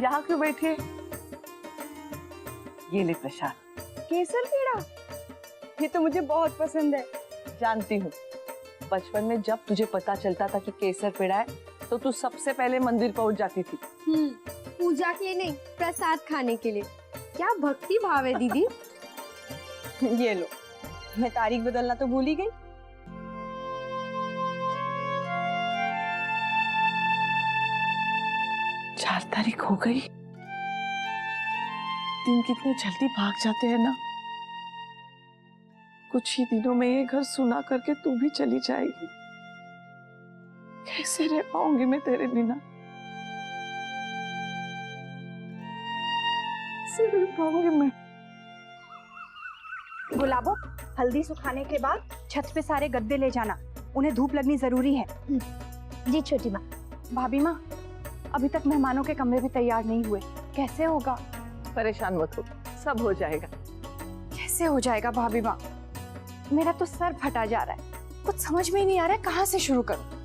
यहाँ क्यों बैठे? ये ले प्रसाद। केसर पेड़ा, ये तो मुझे बहुत पसंद है। जानती हूँ, बचपन में जब तुझे पता चलता था कि केसर पेड़ा है तो तू सबसे पहले मंदिर पहुंच जाती थी। पूजा के लिए नहीं, प्रसाद खाने के लिए। क्या भक्ति भाव है दीदी। ये लो, मैं तारीख बदलना तो भूल ही गई। चार तारीख हो गई। दिन कितने जल्दी भाग जाते हैं ना। कुछ ही दिनों में ये घर सुना करके तू भी चली जाएगी। कैसे रह पाऊंगी मैं तेरे बिना? कैसे रह पाऊंगी मैं? गुलाबो, हल्दी सुखाने के बाद छत पे सारे गद्दे ले जाना, उन्हें धूप लगनी जरूरी है। जी छोटी माँ। भाभी माँ, अभी तक मेहमानों के कमरे भी तैयार नहीं हुए, कैसे होगा? परेशान मत हो, सब हो जाएगा। कैसे हो जाएगा भाभी माँ? मेरा तो सर फटा जा रहा है, कुछ समझ में ही नहीं आ रहा है कहाँ से शुरू करूं।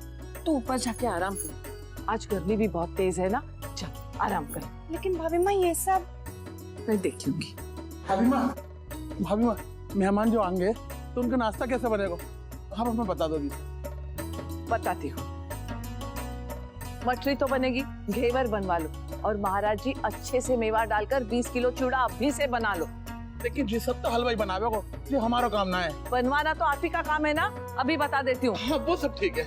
तू ऊपर जाके आराम कर, आज गर्मी भी बहुत तेज है ना। चल आराम कर। लेकिन भाभी माँ ये सब मैं देख लूंगी। भाभी माँ, मेहमान जो आएंगे तो उनका नाश्ता कैसे बनेगा? आप हमें बता दो। बताती हूँ। मटरी तो बनेगी, घेवर बनवा लो, और महाराज जी अच्छे से मेवा डालकर 20 किलो चूड़ा अभी से बना लो। लेकिन जी सब तो हलवाई बनावे को, जो हमारा काम ना है। बनवाना तो आप ही का काम है ना, अभी बता देती हूँ। हाँ, वो सब ठीक है।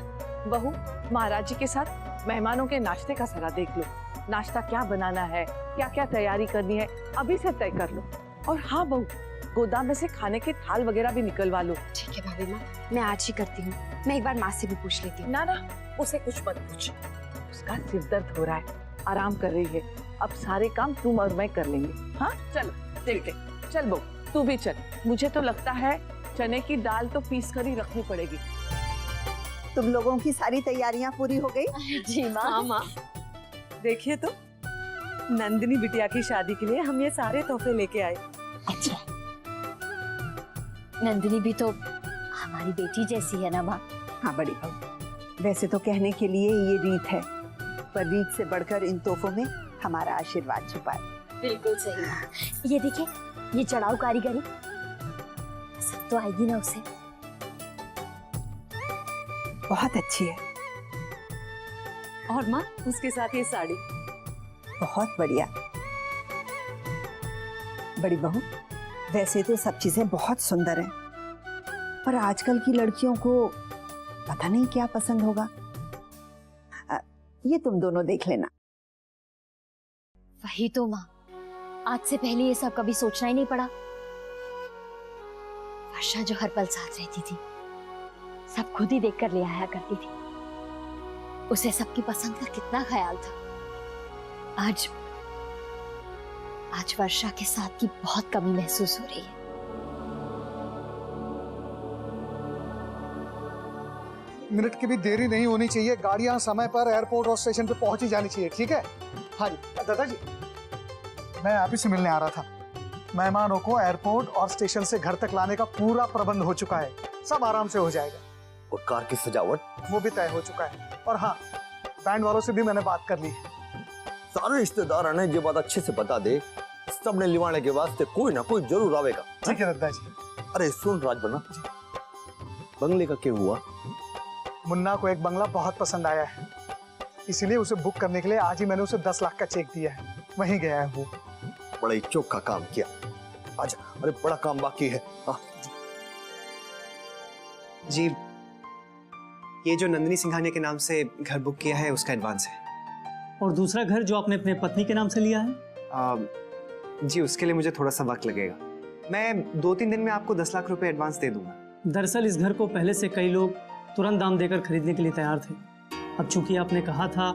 बहू, महाराज जी के साथ मेहमानों के नाश्ते का जरा देख लो। नाश्ता क्या बनाना है, क्या क्या तैयारी करनी है, अभी से तय कर लो। और हाँ बहू, गोदाम में से खाने के थाल वगैरह भी निकलवा लो। ठीक है भाभी माँ, मैं आज ही करती हूँ। मैं एक बार माँ से भी पूछ लेती हूँ। ना ना, उसे कुछ मत पूछ, उसका सिर दर्द हो रहा है, आराम कर रही है। अब सारे काम तुम और मैं कर लेंगे। हाँ चलो देखते। चल बहू, तू भी चल। मुझे तो लगता है चने की दाल तो पीस कर ही रखनी पड़ेगी। तुम लोगों की सारी तैयारियां पूरी हो गई? जी माँ। हाँ माँ। देखिए तो, नंदिनी बिटिया की शादी के लिए हम ये सारे तोहफे लेके आए। अच्छा, नंदिनी भी तो हमारी बेटी जैसी है ना माँ। हाँ बड़ी बहू, वैसे तो कहने के लिए ये रीत है, पर रीत से बढ़कर इन तोहफों में हमारा आशीर्वाद छुपा है। बिल्कुल सही माँ। ये देखिए, ये चढ़ाऊ कारीगरी सब तो आएगी ना उसे। बहुत अच्छी है। और माँ, उसके साथ ये साड़ी। बहुत बढ़िया। बड़ी बहू, वैसे तो सब चीजें बहुत सुंदर हैं, पर आजकल की लड़कियों को पता नहीं क्या पसंद होगा। ये तुम दोनों देख लेना। वही तो माँ, आज से पहले ये सब कभी सोचना ही नहीं पड़ा। वर्षा जो हर पल साथ रहती थी, सब खुद ही देख कर ले आया करती थी। उसे सबकी पसंद का कितना ख्याल था। आज वर्षा के साथ की बहुत कमी महसूस हो रही है। मिनट की भी देरी नहीं होनी चाहिए। गाड़ियां समय पर एयरपोर्ट और स्टेशन पे पहुंच ही जानी चाहिए, ठीक है? हाँ जी दादाजी, मैं आप ही से मिलने आ रहा था। मेहमानों को एयरपोर्ट और स्टेशन से घर तक लाने का पूरा प्रबंध हो चुका है, सब आराम से हो जाएगा। और कार की सजावट? वो भी तय हो चुका है। और हाँ, बैंड वालों से भी मैंने बात कर ली है। सारे रिश्तेदार ने ये बात अच्छे से बता दे, सबने लिवाने के वास्ते कोई ना कोई जरूर आवेगा। ठीक है दादाजी। अरे सुन राजबन्ना, बंगले का क्या हुआ? मुन्ना को एक बंगला बहुत पसंद आया है, इसीलिए उसे बुक करने के लिए आज ही मैंने उसे 10 लाख का चेक दिया है। वहीं गया है वो। बड़ा ही चौका काम किया आज। अरे बड़ा काम बाकी है। हाँ जी, ये जो नंदिनी सिंघानिया के नाम से घर बुक किया है उसका एडवांस है। और दूसरा घर जो आपने अपने पत्नी के नाम से लिया है? जी, उसके लिए मुझे थोड़ा सा वक्त लगेगा। मैं 2-3 दिन में आपको 10 लाख रुपए एडवांस दे दूंगा। दरअसल इस घर को पहले से कई लोग तुरंत दाम देकर खरीदने के लिए तैयार थे। अब चूंकि आपने कहा था,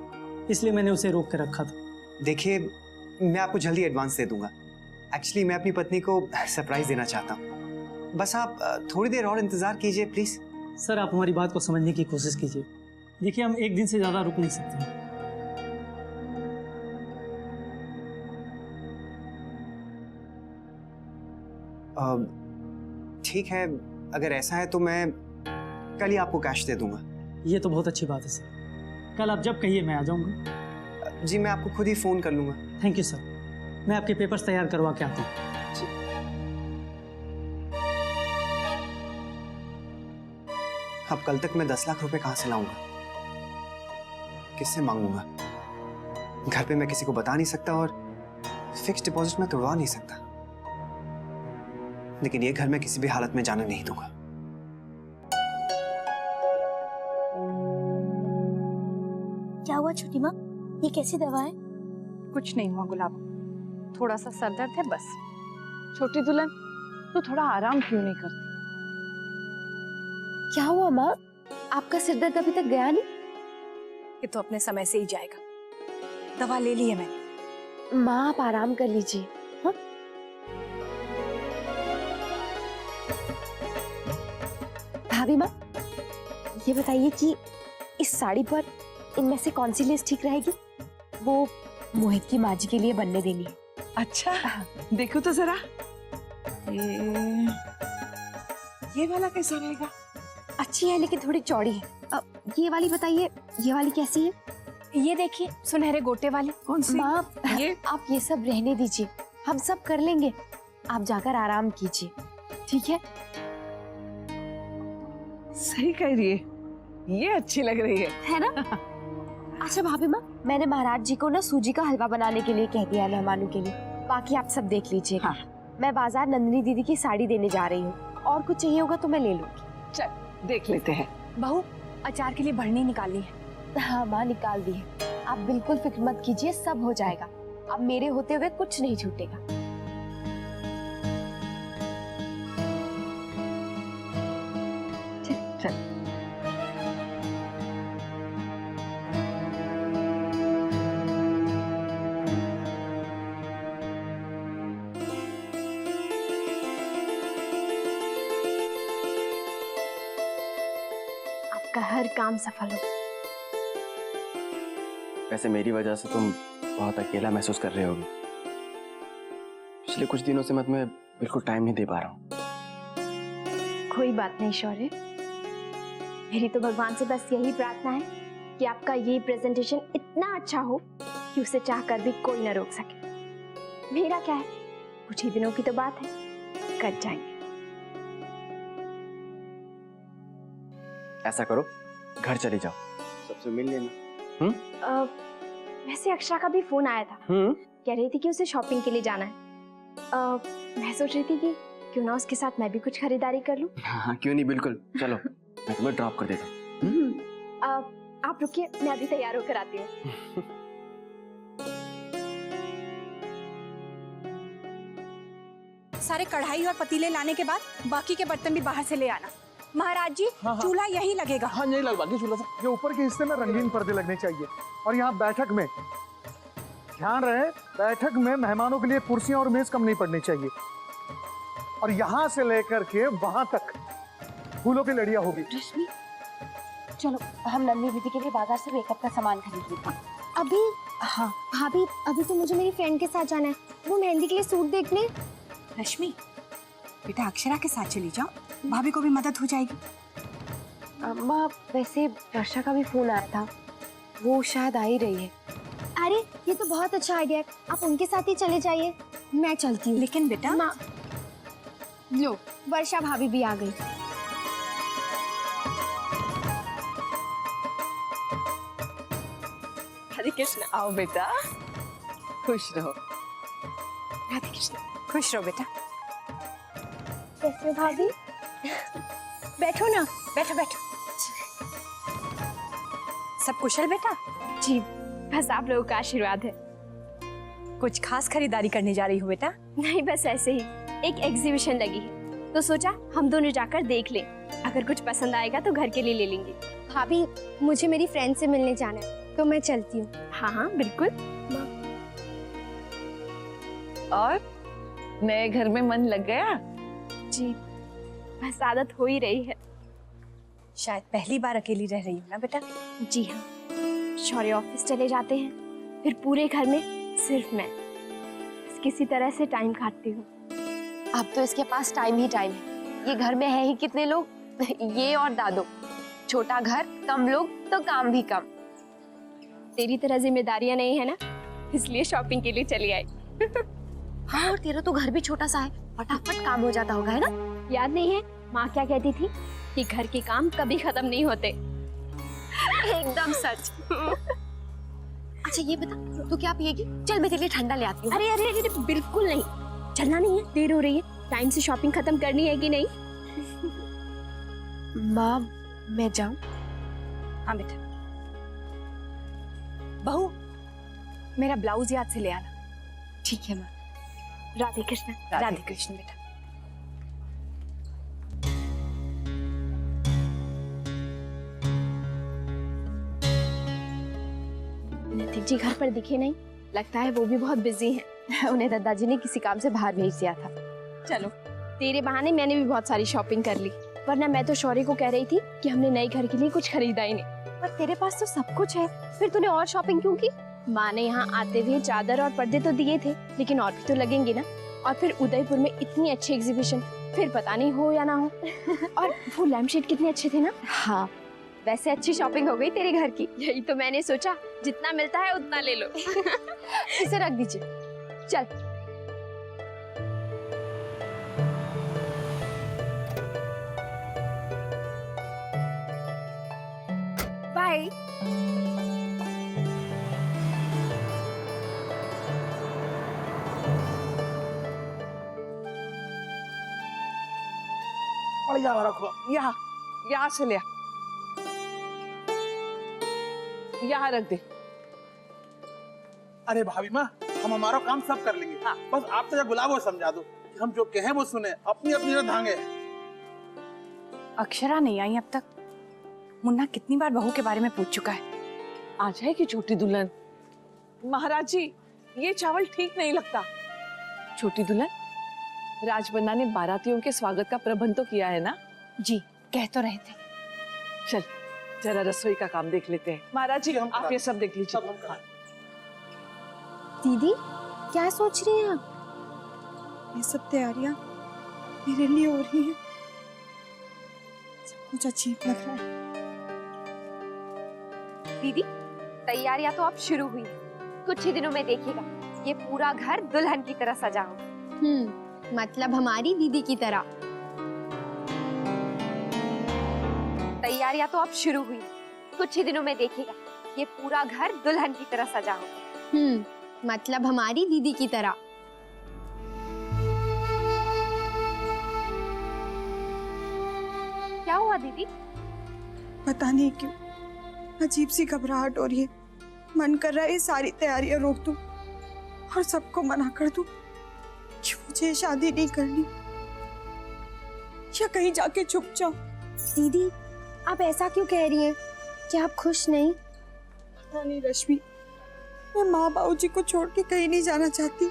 इसलिए मैंने उसे रोक के रखा था। देखिए, मैं आपको जल्दी एडवांस दे दूंगा। एक्चुअली मैं अपनी पत्नी को सरप्राइज देना चाहता हूँ। बस आप थोड़ी देर और इंतजार कीजिए प्लीज। सर, आप हमारी बात को समझने की कोशिश कीजिए। देखिए, हम एक दिन से ज्यादा रुक नहीं सकते। ठीक है, अगर ऐसा है तो मैं कल ही आपको कैश दे दूंगा। ये तो बहुत अच्छी बात है सर। कल आप जब कहिए मैं आ जाऊंगा। जी मैं आपको खुद ही फोन कर लूंगा। थैंक यू सर, मैं आपके पेपर्स तैयार करवा के आता हूँ। अब कल तक मैं 10 लाख रुपए कहाँ से लाऊंगा, किससे मांगूंगा? घर पे मैं किसी को बता नहीं सकता और फिक्स डिपॉजिट में तोड़वा नहीं सकता। लेकिन ये घर मैं किसी भी हालत में जाने नहीं दूंगा। क्या हुआ छोटी माँ, ये कैसी दवा है? कुछ नहीं हुआ गुलाब, थोड़ा सा सर दर्द है बस। छोटी दुल्हन, तू थोड़ा आराम क्यों नहीं करती? क्या हुआ माँ, आपका सिर दर्द अभी तक गया नहीं? ये तो अपने समय से ही जाएगा, दवा ले ली है मैंने। माँ आप आराम कर लीजिए। हाँ? भाभी माँ, ये बताइए कि इस साड़ी पर इनमें से कौन सी लेस ठीक रहेगी? वो मोहित की माँ जी के लिए बनने देनी है। अच्छा, देखो तो जरा। ये वाला कैसा रहेगा? अच्छी है लेकिन थोड़ी चौड़ी है। ये वाली बताइए, ये वाली कैसी है? ये देखिए सुनहरे गोटे वाली। कौन सी? माँ ये? आप ये सब रहने दीजिए, हम सब कर लेंगे। आप जाकर आराम कीजिए, ठीक है? सही कह रही है, ये अच्छी लग रही है ना? अच्छा भाभी माँ, मैंने महाराज जी को ना सूजी का हलवा बनाने के लिए कह दिया है मेहमानों के लिए। बाकी आप सब देख लीजिएगा। हाँ। मैं बाजार नंदिनी दीदी की साड़ी देने जा रही हूँ, और कुछ चाहिए होगा तो मैं ले लूंगी। चल देख लेते हैं। बहू, अचार के लिए बढ़नी निकाली है। हाँ माँ, निकाल दी है। आप बिल्कुल फिक्र मत कीजिए, सब हो जाएगा। अब मेरे होते हुए कुछ नहीं छूटेगा। चल। आपका हर काम सफल हो। वैसे मेरी वजह से तुम बहुत अकेला महसूस कर रहे होगी। पिछले कुछ दिनों से मैं तुम्हें बिल्कुल टाइम नहीं दे पा रहा हूँ। कोई बात नहीं शौर्य, मेरी तो भगवान से बस यही प्रार्थना है कि आपका ये प्रेजेंटेशन इतना अच्छा हो कि उसे चाहकर भी कोई न रोक सके। मेरा क्या है, कुछ ही दिनों की तो बात है, कर जाएंगे। ऐसा करो, घर चली जाओ, सबसे मिल लेना। वैसे अक्षरा का भी फोन आया था, कह रही थी कि उसे शॉपिंग के लिए जाना है। मैं सोच रही थी कि क्यों ना उसके साथ मैं भी कुछ खरीदारी कर लूं। हाँ क्यों नहीं, बिल्कुल चलो, मैं तुम्हें ड्रॉप कर देता हूँ। आप रुकिए, मैं अभी तैयार होकर आती हूँ। सारे कढ़ाई और पतीले लाने के बाद बाकी के बर्तन भी बाहर से ले आना। महाराज जी, हाँ, हाँ। चूल्हा यही लगेगा। हाँ यही लगवा के चूल्हा से। ये ऊपर के हिस्से में रंगीन पर्दे लगने चाहिए। और यहाँ बैठक में ध्यान रहे, बैठक में मेहमानों के लिए कुर्सियां और मेज कम नहीं पड़नी चाहिए। और यहाँ से लेकर के वहां तक फूलों की लड़ियां होगी। रश्मि, चलो हम नन्ही दीदी के लिए बाजार से मेकअप का सामान खरीद लेते हैं। अभी? हाँ भाभी, अभी तो मुझे मेरी फ्रेंड के साथ जाना है, वो मेहंदी के लिए सूट देखने। रश्मि, बेटा अक्षरा के साथ चली जाओ, भाभी को भी मदद हो जाएगी। अम्मा, वैसे वर्षा का भी फोन आया था, वो शायद आ ही रही है। अरे ये तो बहुत अच्छा आइडिया है, आप उनके साथ ही चले जाइए, मैं चलती हूँ। लेकिन बेटा लो, वर्षा भाभी भी आ गई। हरे कृष्ण, आओ बेटा, खुश रहो। राधे कृष्ण, खुश रहो बेटा। कैसे हो भाभी? बैठो ना, बैठो बैठो। सब कुशल बेटा? जी, बस आप लोगों का आशीर्वाद है। कुछ खास खरीदारी करने जा रही हो बेटा? नहीं, बस ऐसे ही, एक एग्जीबिशन लगी है तो सोचा हम दोनों जाकर देख लें, अगर कुछ पसंद आएगा तो घर के लिए ले लेंगे। भाभी, मुझे मेरी फ्रेंड से मिलने जाना है तो मैं चलती हूँ। हाँ हाँ बिल्कुल। और नए घर में मन लग गया? जी, बस आदत हो ही रही है। शायद पहली बार अकेली रह रही हो ना बेटा? जी हाँ, शौर्य ऑफिस चले जाते हैं, फिर पूरे घर में सिर्फ मैं बस किसी तरह से टाइम काटती हूँ। अब तो इसके पास टाइम ही टाइम है। ये घर में है ही कितने लोग, ये और दादो। छोटा घर, कम लोग तो काम भी कम। तेरी तरह जिम्मेदारियां नहीं है ना, इसलिए शॉपिंग के लिए चली आई। हाँ, और तेरा तो घर भी छोटा सा है, फटाफट काम हो जाता होगा, है ना? याद नहीं है माँ क्या कहती थी कि घर के काम कभी खत्म नहीं होते। एकदम सच। अच्छा ये बता, तू क्या पिएगी? चल मैं तेरे लिए ठंडा ले आती हूँ। अरे अरे अरे बिल्कुल नहीं, चलना नहीं है, देर हो रही है। टाइम से शॉपिंग खत्म करनी है कि नहीं? माँ मैं जाऊँ? हाँ बेटा। बहू, मेरा ब्लाउज याद से ले आना। ठीक है माँ। राधे कृष्ण। राधे कृष्ण बेटा। नतीक जी घर पर दिखे नहीं, लगता है वो भी बहुत बिजी हैं। उन्हें दादाजी ने किसी काम से बाहर भेज दिया था। चलो, तेरे बहाने मैंने भी बहुत सारी शॉपिंग कर ली, वरना मैं तो शौर्य को कह रही थी कि हमने नए घर के लिए कुछ खरीदा ही नहीं। पर तेरे पास तो सब कुछ है, फिर तूने और शॉपिंग क्यों की? माँ ने यहाँ आते हुए चादर और पर्दे तो दिए थे, लेकिन और भी तो लगेंगे ना। और फिर उदयपुर में इतनी अच्छी एग्जीबिशन, फिर पता नहीं हो या ना हो। और वो लैम्प शेड कितने अच्छे थे ना। हाँ, वैसे अच्छी शॉपिंग हो गई तेरे घर की। यही तो मैंने सोचा, जितना मिलता है उतना ले लो। इसे रख दीजिए, चल। बाय। यहाँ रखो, यहाँ से ले आ। यहाँ रख दे। अरे भाभी माँ, हम हमारा काम सब कर लेंगे। हाँ। बस आप तो गुलाब को समझा दो कि हम जो कहें वो सुने, अपनी अपनी धांगे। अक्षरा नहीं आई अब तक। मुन्ना कितनी बार बहू के बारे में पूछ चुका है। आ जाएगी छोटी दुल्हन। महाराज जी, ये चावल ठीक नहीं लगता। छोटी दुल्हन, राजबन्ना ने बारातियों के स्वागत का प्रबंध तो किया है ना? जी, कह तो रहे थे। चल जरा रसोई का काम देख लेते हैं। महाराज जी, आप ये सब देख लीजिए। दीदी क्या सोच रही हैं आप? ये सब तैयारियां मेरे लिए हो रही हैं। सब कुछ अजीब लग रहा है। दीदी तैयारियां तो अब शुरू हुई, कुछ ही दिनों में देखिएगा ये पूरा घर दुल्हन की तरह सजा होगा। मतलब हमारी दीदी की तरह। तैयारियां तो अब शुरू हुई, कुछ ही दिनों में देखिएगा ये पूरा घर दुल्हन की तरह सजा होगा। मतलब हमारी दीदी की तरह। क्या हुआ दीदी? पता नहीं क्यों अजीब सी घबराहट हो रही है। मन कर रहा है ये सारी तैयारियां रोक दूं और सबको मना कर दूं कि मुझे शादी नहीं करनी, या कहीं जाके छुप जाऊं। दीदी आप ऐसा क्यों कह रही हैं? क्या आप खुश नहीं? पता नहीं रश्मि, मैं माँ बाबूजी को छोड़ के कहीं नहीं जाना चाहती,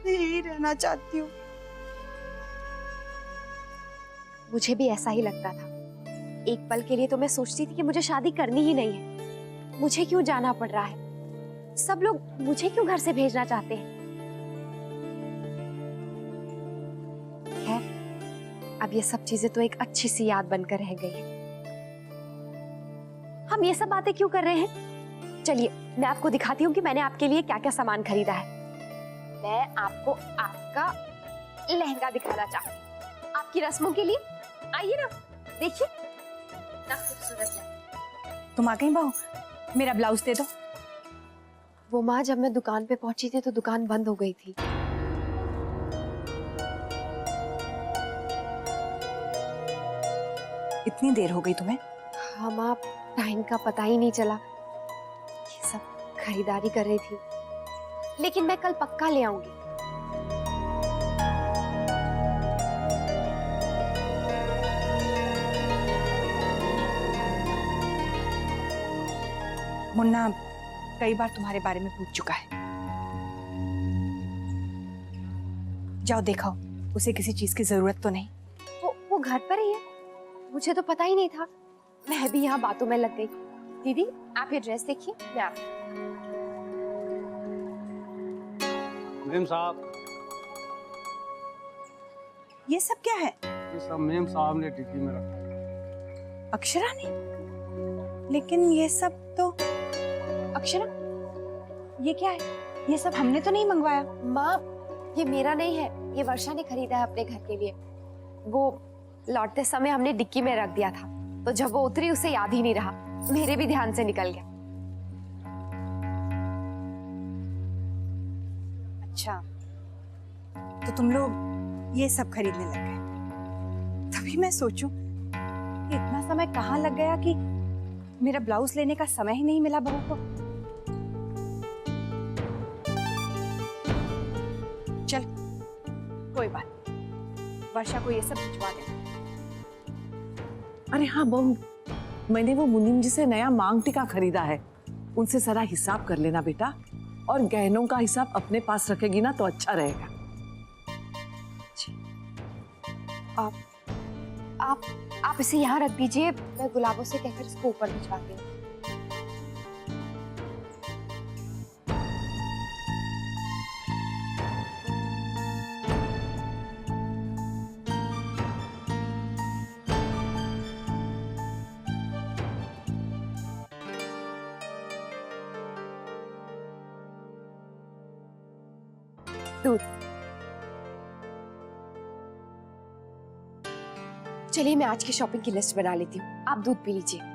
मैं यही रहना चाहती हूँ। मुझे भी ऐसा ही लगता था। एक पल के लिए तो मैं सोचती थी कि मुझे शादी करनी ही नहीं है। मुझे क्यों जाना पड़ रहा है? सब लोग मुझे क्यों घर से भेजना चाहते हैं? खैर, अब ये सब चीजें तो एक अच्छी सी याद बनकर रह गई है। हम ये सब बातें क्यों कर रहे हैं? चलिए मैं आपको दिखाती हूँ कि मैंने आपके लिए क्या क्या सामान खरीदा है। मैं आपको आपका लहंगा दिखाना चाहती हूँ, आपकी रस्मों के लिए। आइए ना, देखिए कितना खूबसूरत है। तुम आ गई बहू, मेरा ब्लाउज दे दो। वो माँ, जब मैं दुकान पे पहुंची थी तो दुकान बंद हो गई थी। इतनी देर हो गई तुम्हें? हाँ माँ, टाइम का पता ही नहीं चला। ये सब खरीदारी कर रही थी, लेकिन मैं कल पक्का ले आऊंगी। मुन्ना कई बार तुम्हारे बारे में पूछ चुका है। जाओ देखो, उसे किसी चीज की जरूरत तो नहीं। वो घर पर ही है, मुझे तो पता ही नहीं था। मैं भी यहाँ बातों में लग गई। दीदी आप ये ड्रेस देखिए, मैं आप। मेम साहब, ये सब क्या है? ये सब मेम साहब ने डिब्बी में रखा है। अक्षरा ने? लेकिन ये सब तो अक्षरा, ये क्या है? ये सब हमने तो नहीं मंगवाया। माँ, ये मेरा नहीं है, ये वर्षा ने खरीदा है अपने घर के लिए। वो लौटते समय हमने डिक्की में रख दिया था, तो जब वो उतरी उसे याद ही नहीं रहा, मेरे भी ध्यान से निकल गया। अच्छा, तो तुम लोग ये सब खरीदने लग गए। तभी मैं सोचूं कि इतना समय कहाँ लग गया कि मेरा ब्लाउज लेने का समय ही नहीं मिला बहू को। चल, कोई बात नहीं, वर्षा को ये सब भिजवा दे। अरे हाँ बहू, मैंने वो मुनीम जी से नया मांग टीका खरीदा है, उनसे सारा हिसाब कर लेना बेटा, और गहनों का हिसाब अपने पास रखेगी ना तो अच्छा रहेगा। आप इसे यहाँ रख दीजिए, मैं गुलाबों से कहकर इसको ऊपर भिजवाती हूँ। दूध। चलिए मैं आज की शॉपिंग की लिस्ट बना लेती हूँ, आप दूध पी लीजिए।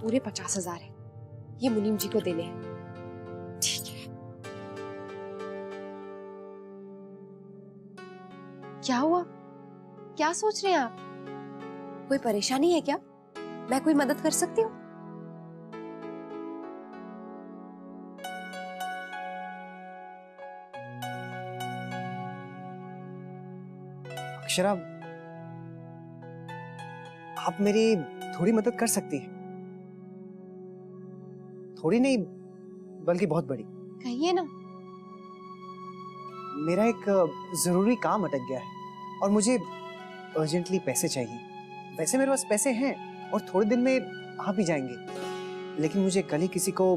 पूरे 50,000 है, ये मुनीम जी को देने हैं। ठीक है। क्या हुआ? क्या सोच रहे हैं आप? कोई परेशानी है क्या? मैं कोई मदद कर सकती हूँ? अक्षरा, आप मेरी थोड़ी मदद कर सकती हैं। थोड़ी नहीं बल्कि बहुत बड़ी। कहिए ना। मेरा एक जरूरी काम अटक गया है और मुझे अर्जेंटली पैसे चाहिए। वैसे मेरे पास पैसे हैं और थोड़े दिन में आ भी जाएंगे, लेकिन मुझे कल ही किसी को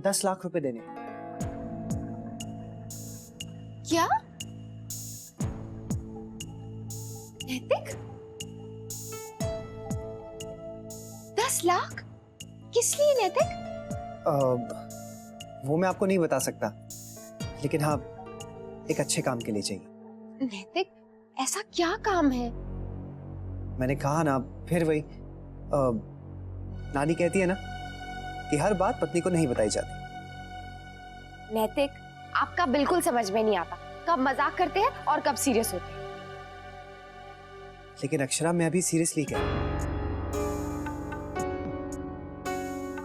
10 लाख रुपए देने हैं। क्या? नैतिक? 10 लाख? किस लिए नैतिक? वो मैं आपको नहीं बता सकता, लेकिन हाँ एक अच्छे काम के लिए चाहिए। नैतिक, ऐसा क्या काम है? मैंने कहा ना, फिर वही नानी कहती है ना कि हर बात पत्नी को नहीं बताई जाती। नैतिक, आपका बिल्कुल समझ में नहीं आता, कब मजाक करते हैं और कब सीरियस होते हैं। लेकिन अक्षरा, मैं अभी सीरियसली कह रहा हूं।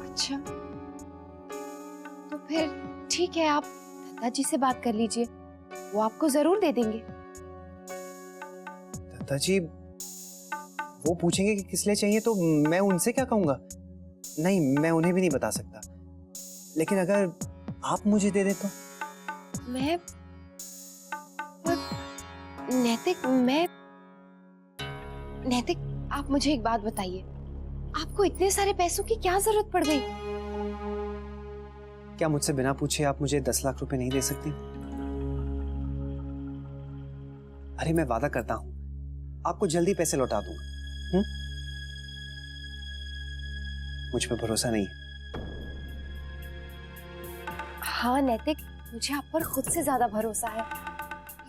अच्छा, तो फिर ठीक है, आप दादाजी से बात कर लीजिए, वो आपको जरूर दे देंगे। दादाजी वो पूछेंगे कि किस लिए चाहिए तो मैं उनसे क्या कहूंगा? नहीं, मैं उन्हें भी नहीं बता सकता, लेकिन अगर आप मुझे दे दे तो। मैं नैतिक, आप मुझे एक बात बताइए, आपको इतने सारे पैसों की क्या जरूरत पड़ गई? क्या मुझसे बिना पूछे आप मुझे 10 लाख रुपए नहीं दे सकती? अरे मैं वादा करता हूं आपको जल्दी पैसे लौटा दूंगा। मुझ पे भरोसा नहीं है? हाँ नैतिक, मुझे आप पर खुद से ज्यादा भरोसा है,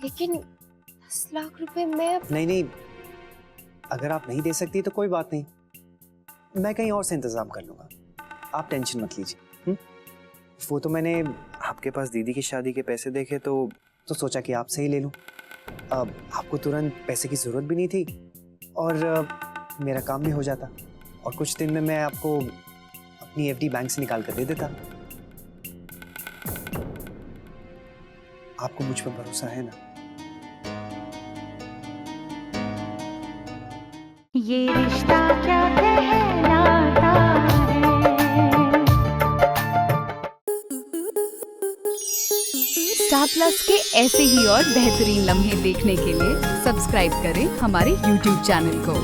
लेकिन 10 लाख रुपए मैं... नहीं, अगर आप नहीं दे सकती तो कोई बात नहीं, मैं कहीं और से इंतजाम कर लूंगा, आप टेंशन मत लीजिए। वो तो मैंने आपके पास दीदी की शादी के पैसे देखे तो सोचा कि आपसे ही ले लूं। अब आपको तुरंत पैसे की जरूरत भी नहीं थी और मेरा काम भी हो जाता, और कुछ दिन में मैं आपको अपनी एफडी बैंक से निकाल कर दे देता। आपको मुझ पर भरोसा है ना? ये रिश्ता क्या कहलाता है। स्टार प्लस के ऐसे ही और बेहतरीन लम्हे देखने के लिए सब्सक्राइब करें हमारे YouTube चैनल को।